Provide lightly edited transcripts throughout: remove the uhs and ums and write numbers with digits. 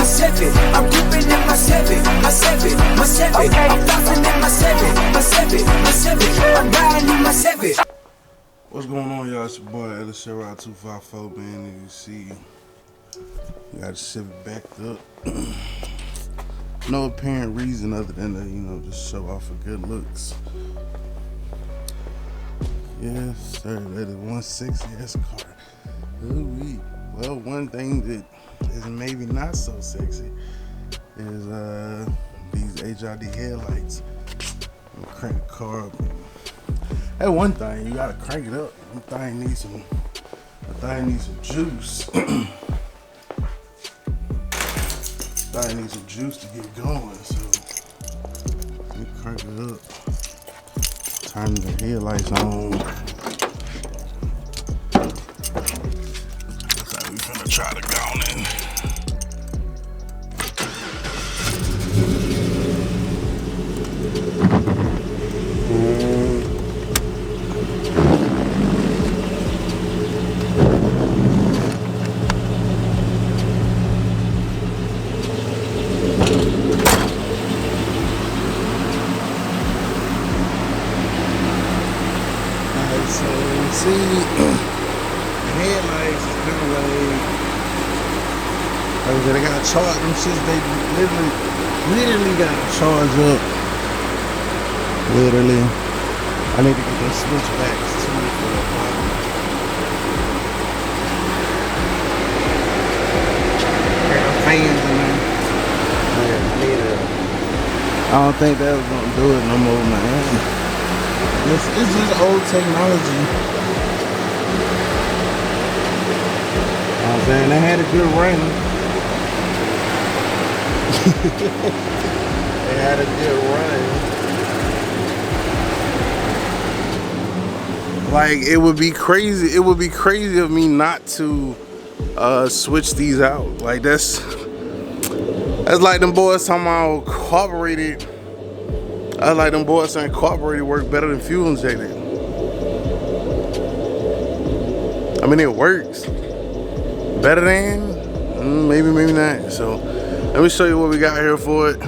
my Chevy. I'm ripping in my Chevy, my Chevy, my Chevy. Okay. I'm flossing in my Chevy, my Chevy, my Chevy. I'm riding in my Chevy. What's going on, y'all? It's your boy Ellis Chevy 254, man. And you see, we got the Chevy backed up. No apparent reason other than to, just show off for good looks. Yes, sir. That is one sexy ass car. Ooh-wee. Well, one thing that is maybe not so sexy is these HID headlights. I'm gonna crank the car up. That one thing, you gotta crank it up. That thing needs some juice. That thing needs some juice to get going. So let me crank it up. Turn the headlights on. Looks like we finna try to go on in. So see, the headlights is kind of like they gotta charge them shits. They literally gotta charge up. Literally, I need to get those switchbacks too for the bottom. Got the fans in there. I don't think that was gonna do it no more, man. It's just old technology. I'm saying they had a good run. They had a good run. Like it would be crazy. It would be crazy of me not to switch these out. Like that's like them boys talking about carbureted. I like them boys saying carbureted work better than fuel injected. I mean, it works. Better than? Maybe, maybe not. So, let me show you what we got here for it.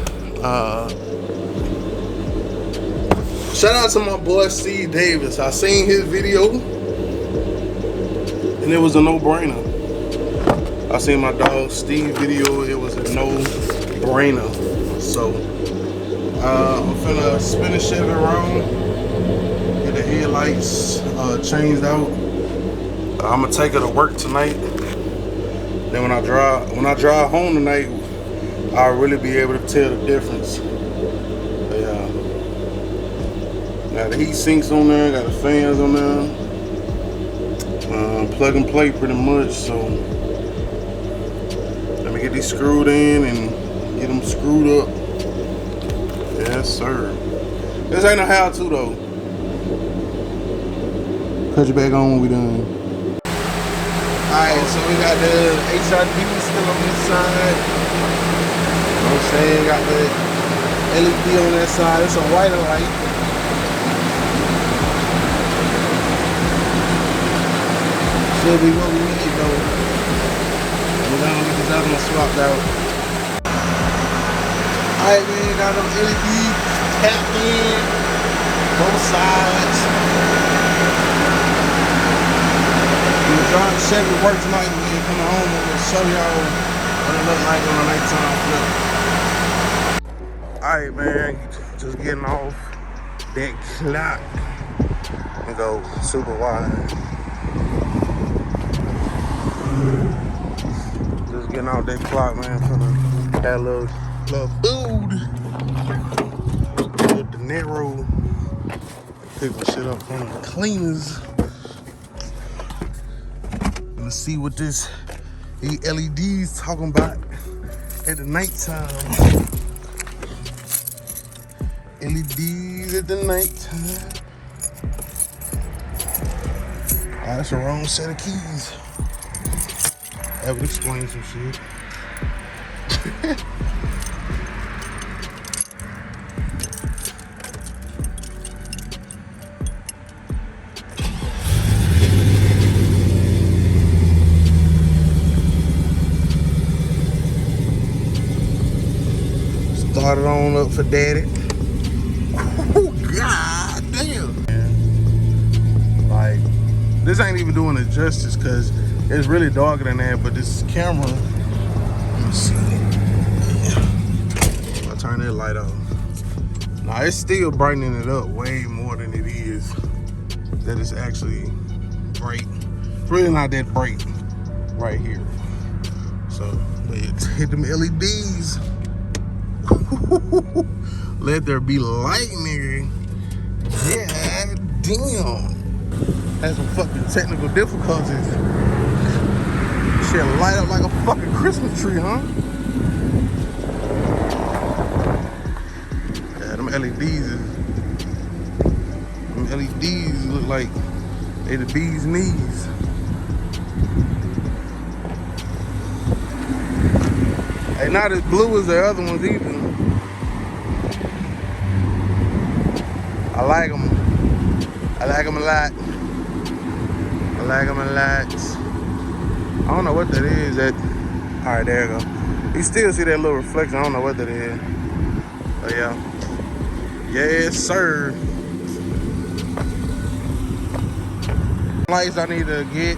Shout out to my boy Steve Davis. I seen his video, and it was a no-brainer. I seen my dog Steve video. It was a no-brainer. So, I'm finna spin the Chevy around, get the headlights changed out. I'm gonna take her to work tonight. Then when I drive home tonight, I'll really be able to tell the difference. Yeah. Got the heat sinks on there, got the fans on there. Plug and play pretty much. So let me get these screwed in and get them screwed up. Yes, sir. This ain't a how-to though. Cut you back on when we done. Alright, so we got the HID still on this side. You know what I'm saying? Got the LED on that side. It's a whiter light. Should be what we need though. We're gonna get this other one swapped out. Alright, man, got them LED tapped in, both sides. I'm driving Chevy work tonight, man. Coming home, I'm gonna show y'all what it look like on a nighttime flip. Alright, man, just getting off that clock and go super wide. Just getting off that clock, man, for that little food. With the net roll. Pick my shit up from the cleaners. Let's see what these LEDs talking about at the nighttime. LEDs at the nighttime. Oh, that's the wrong set of keys. That would explain some shit. Start it on up for daddy. Oh, god damn. Like, this ain't even doing it justice because it's really darker than that, but this camera, let me see. I'll turn that light off. Now, it's still brightening it up way more than it is that it's actually bright. It's really not that bright right here. So, but hit them LEDs. Let there be light, nigga. Yeah, damn. Had some fucking technical difficulties. Shit light up like a fucking Christmas tree, huh? Yeah, them LEDs look like they the bee's knees. They not as blue as the other ones either. I like them. I like them a lot. I like them a lot. I don't know what that is. All right, there you go. You still see that little reflection. I don't know what that is. But yeah. Yes, sir. Lights I need to get.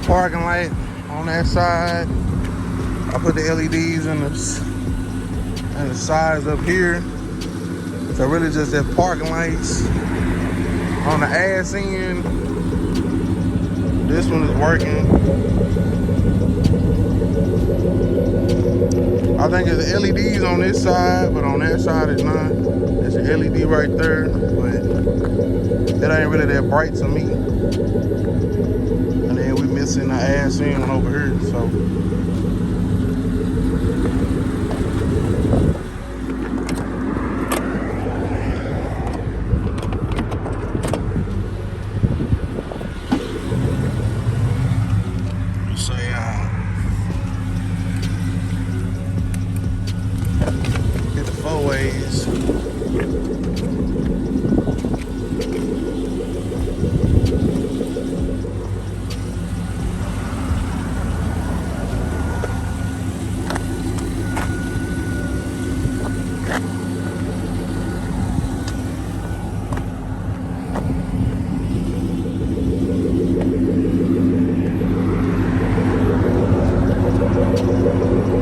Parking light on that side. I put the LEDs in the sides up here. So really just that parking lights. On the ass end, this one is working. I think there's LEDs on this side, but on that side it's not. There's an LED right there, but it ain't really that bright to me. And then we missing the ass end one over here, so. Hit the 4-ways.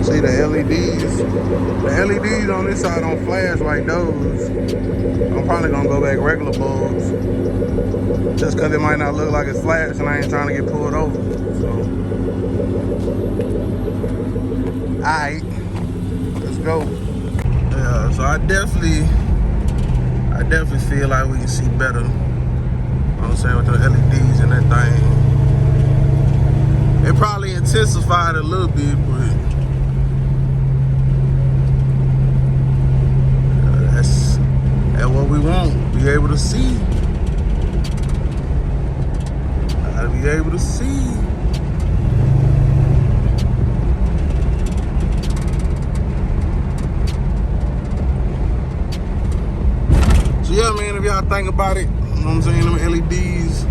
See the LEDs? The LEDs on this side don't flash like those. I'm probably gonna go back regular bulbs. Just cause it might not look like it's flash and I ain't trying to get pulled over. So, alright, let's go. Yeah, so I definitely feel like we can see better. You know what I'm saying, with the LEDs and that thing. It probably intensified a little bit, but that's what we want. Be able to see. Gotta be able to see. So yeah, man, if y'all think about it, you know what I'm saying, them LEDs,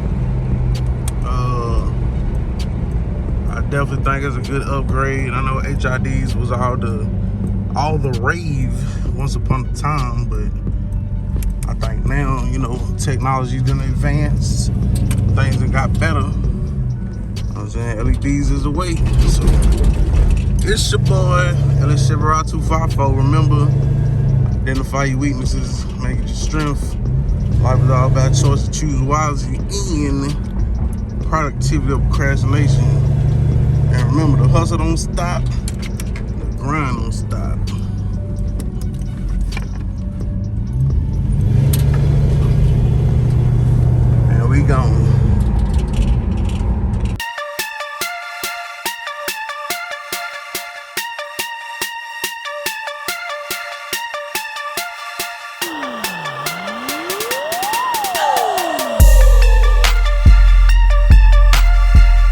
I definitely think it's a good upgrade. I know HIDs was all the rave once upon a time, but I think now, you know, technology's been advanced, things have got better. You know what I'm saying, LEDs is the way. So it's your boy, LS Chevy 254. Remember, identify your weaknesses, make it your strength. Life is all about choice to choose wisely and productivity of procrastination. And remember, the hustle don't stop, the grind don't stop.